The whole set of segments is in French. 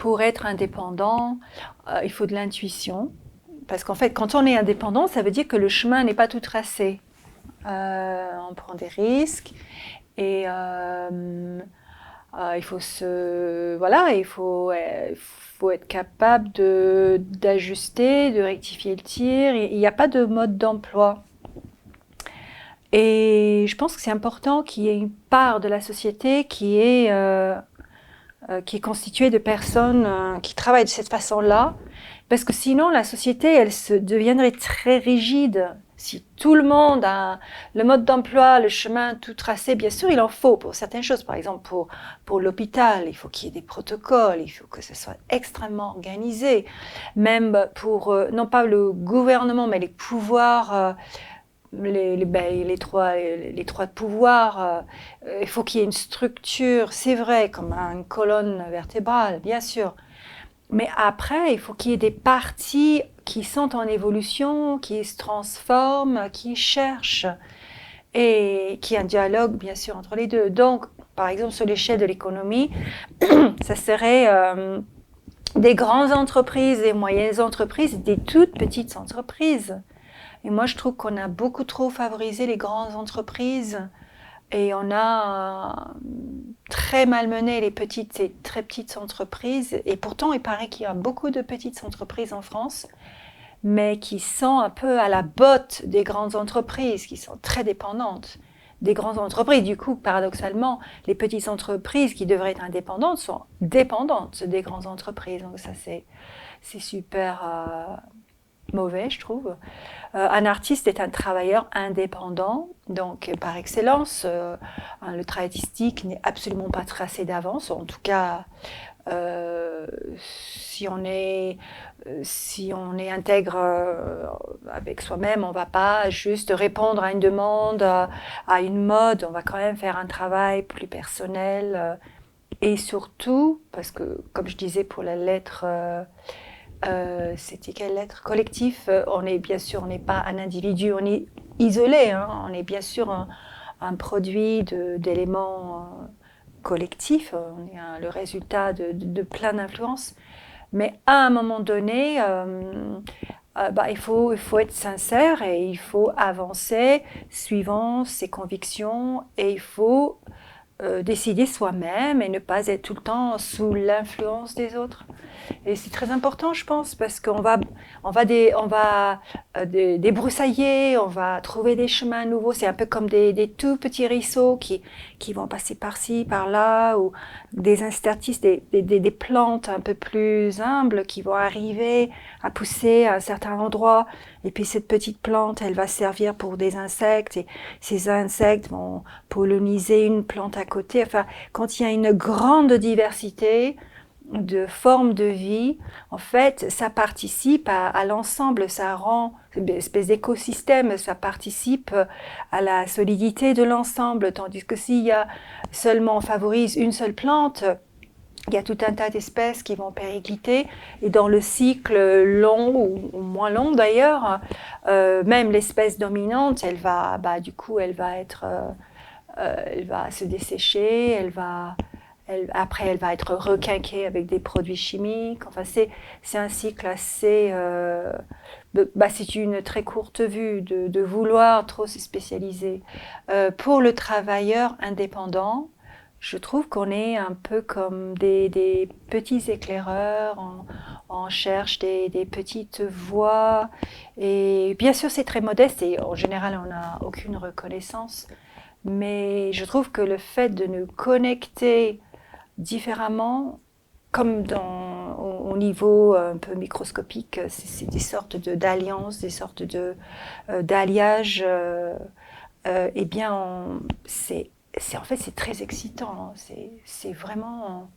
pour être indépendant, il faut de l'intuition. Parce qu'en fait, quand on est indépendant, ça veut dire que le chemin n'est pas tout tracé. On prend des risques et il faut il faut être capable d'ajuster, de rectifier le tir. Il n'y a pas de mode d'emploi. Et je pense que c'est important qu'il y ait une part de la société qui est constituée de personnes qui travaillent de cette façon-là, parce que sinon la société, elle se deviendrait très rigide. Si tout le monde a le mode d'emploi, le chemin tout tracé, bien sûr, il en faut pour certaines choses. Par exemple, pour l'hôpital, il faut qu'il y ait des protocoles, il faut que ce soit extrêmement organisé. Même pour, non pas le gouvernement, mais les pouvoirs, les trois pouvoirs, il faut qu'il y ait une structure, c'est vrai, comme une colonne vertébrale, bien sûr. Mais après, il faut qu'il y ait des parties qui sont en évolution, qui se transforment, qui cherchent, et qu'il y ait un dialogue, bien sûr, entre les deux. Donc, par exemple, sur l'échelle de l'économie, ça serait des grandes entreprises, des moyennes entreprises, des toutes petites entreprises. Et moi, je trouve qu'on a beaucoup trop favorisé les grandes entreprises et on a très malmené les petites et très petites entreprises. Et pourtant, il paraît qu'il y a beaucoup de petites entreprises en France, mais qui sont un peu à la botte des grandes entreprises, qui sont très dépendantes des grandes entreprises. Du coup, paradoxalement, les petites entreprises qui devraient être indépendantes sont dépendantes des grandes entreprises. Donc ça, c'est super mauvais, je trouve. Un artiste est un travailleur indépendant, donc par excellence, le travail artistique n'est absolument pas tracé d'avance. En tout cas, si on est intègre avec soi-même, on ne va pas juste répondre à une demande, à une mode. On va quand même faire un travail plus personnel. Et surtout, parce que, comme je disais pour la lettre, c'était quelle lettre? Collectif. On est bien sûr, on n'est pas un individu, on est isolé. Hein, on est bien sûr un produit d'éléments collectifs. On est le résultat de plein d'influences. Mais à un moment donné, il faut être sincère et il faut avancer suivant ses convictions et il faut décider soi-même et ne pas être tout le temps sous l'influence des autres. Et c'est très important, je pense, parce qu'on va débroussailler, on va trouver des chemins nouveaux. C'est un peu comme des tout petits ruisseaux qui vont passer par-ci, par-là, ou des interstices, des plantes un peu plus humbles qui vont arriver à pousser à un certain endroit. Et puis cette petite plante, elle va servir pour des insectes, et ces insectes vont polliniser une plante à côté. Enfin, quand il y a une grande diversité de formes de vie, en fait, ça participe à l'ensemble, ça rend une espèce d'écosystème, ça participe à la solidité de l'ensemble, tandis que s'il y a seulement, on favorise une seule plante, il y a tout un tas d'espèces qui vont péricliter, et dans le cycle long ou moins long d'ailleurs, même l'espèce dominante, elle va se dessécher, après, elle va être requinquée avec des produits chimiques. Enfin, c'est un cycle assez... c'est une très courte vue de vouloir trop se spécialiser. Pour le travailleur indépendant, je trouve qu'on est un peu comme des petits éclaireurs. On cherche des petites voies. Et bien sûr, c'est très modeste et en général, on n'a aucune reconnaissance. Mais je trouve que le fait de nous connecter différemment, comme au niveau un peu microscopique, c'est des sortes d'alliances, des sortes d'alliages. Eh bien, en fait, c'est très excitant. C'est vraiment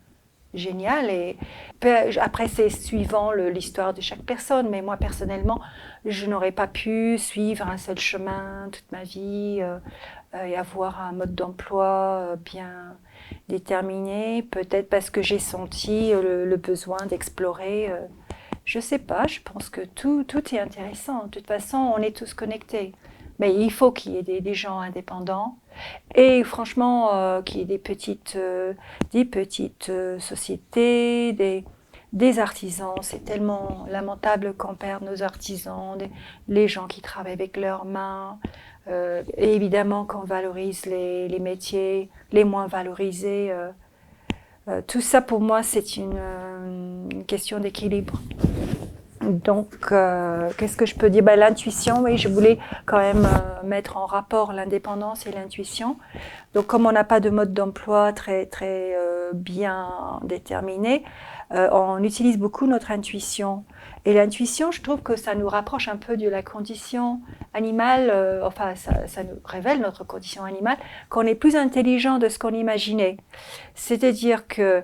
génial. Et après, c'est suivant l'histoire de chaque personne. Mais moi, personnellement, je n'aurais pas pu suivre un seul chemin toute ma vie et avoir un mode d'emploi bien déterminé. Peut-être parce que j'ai senti le besoin d'explorer. Je ne sais pas, je pense que tout est intéressant. De toute façon, on est tous connectés. Mais il faut qu'il y ait des gens indépendants. Et franchement, qu'il y ait des petites sociétés, des artisans. C'est tellement lamentable qu'on perd nos artisans, les gens qui travaillent avec leurs mains. Et évidemment qu'on valorise les métiers les moins valorisés. Tout ça, pour moi, c'est une question d'équilibre. Donc, qu'est-ce que je peux dire? L'intuition, oui, je voulais quand même mettre en rapport l'indépendance et l'intuition. Donc, comme on n'a pas de mode d'emploi très bien déterminé, on utilise beaucoup notre intuition. Et l'intuition, je trouve que ça nous rapproche un peu de la condition animale, enfin, ça nous révèle notre condition animale, qu'on est plus intelligent de ce qu'on imaginait. C'est-à-dire que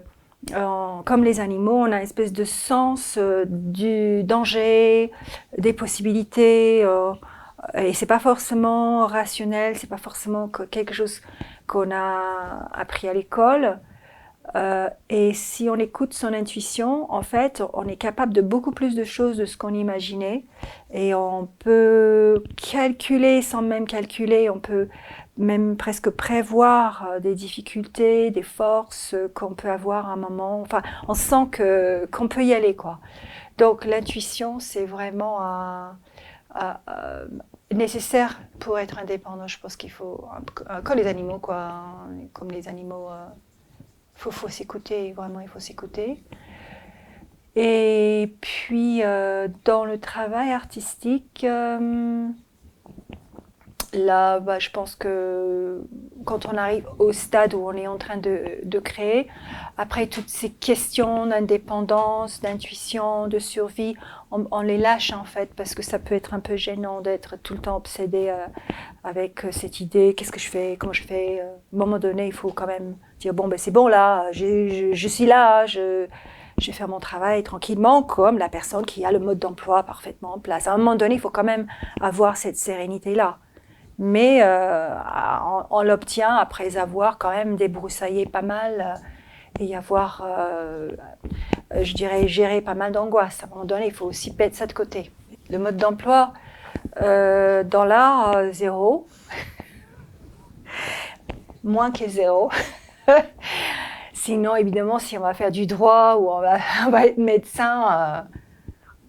comme les animaux, on a une espèce de sens du danger, des possibilités, et c'est pas forcément rationnel, c'est pas forcément quelque chose qu'on a appris à l'école. Et si on écoute son intuition, en fait, on est capable de beaucoup plus de choses de ce qu'on imaginait, et on peut calculer sans même calculer, on peut même presque prévoir des difficultés, des forces qu'on peut avoir à un moment. Enfin, on sent qu'on peut y aller, quoi. Donc l'intuition, c'est vraiment nécessaire pour être indépendant. Je pense qu'il faut, comme les animaux, quoi, comme les animaux, faut s'écouter. Vraiment, il faut s'écouter. Et puis dans le travail artistique. Là, je pense que quand on arrive au stade où on est en train de créer, après toutes ces questions d'indépendance, d'intuition, de survie, on les lâche en fait, parce que ça peut être un peu gênant d'être tout le temps obsédé avec cette idée, qu'est-ce que je fais, comment je fais. À un moment donné, il faut quand même dire, bon, c'est bon là, je suis là, je vais faire mon travail tranquillement, comme la personne qui a le mode d'emploi parfaitement en place. À un moment donné, il faut quand même avoir cette sérénité-là. Mais on l'obtient après avoir quand même débroussaillé pas mal et avoir, je dirais, géré pas mal d'angoisse. À un moment donné, il faut aussi mettre ça de côté. Le mode d'emploi, dans l'art, zéro. Moins que zéro. Sinon, évidemment, si on va faire du droit ou on va être médecin,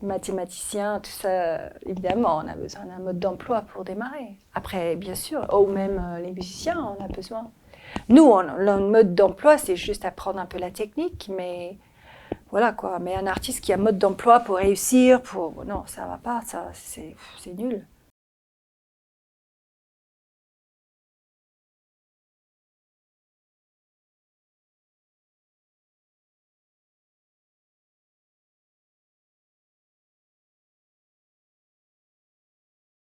mathématicien, tout ça, évidemment, on a besoin d'un mode d'emploi pour démarrer. Après, bien sûr, ou même les musiciens, on a besoin. Nous, le mode d'emploi, c'est juste apprendre un peu la technique, mais voilà quoi. Mais un artiste qui a un mode d'emploi pour réussir, non, ça va pas, ça, c'est nul.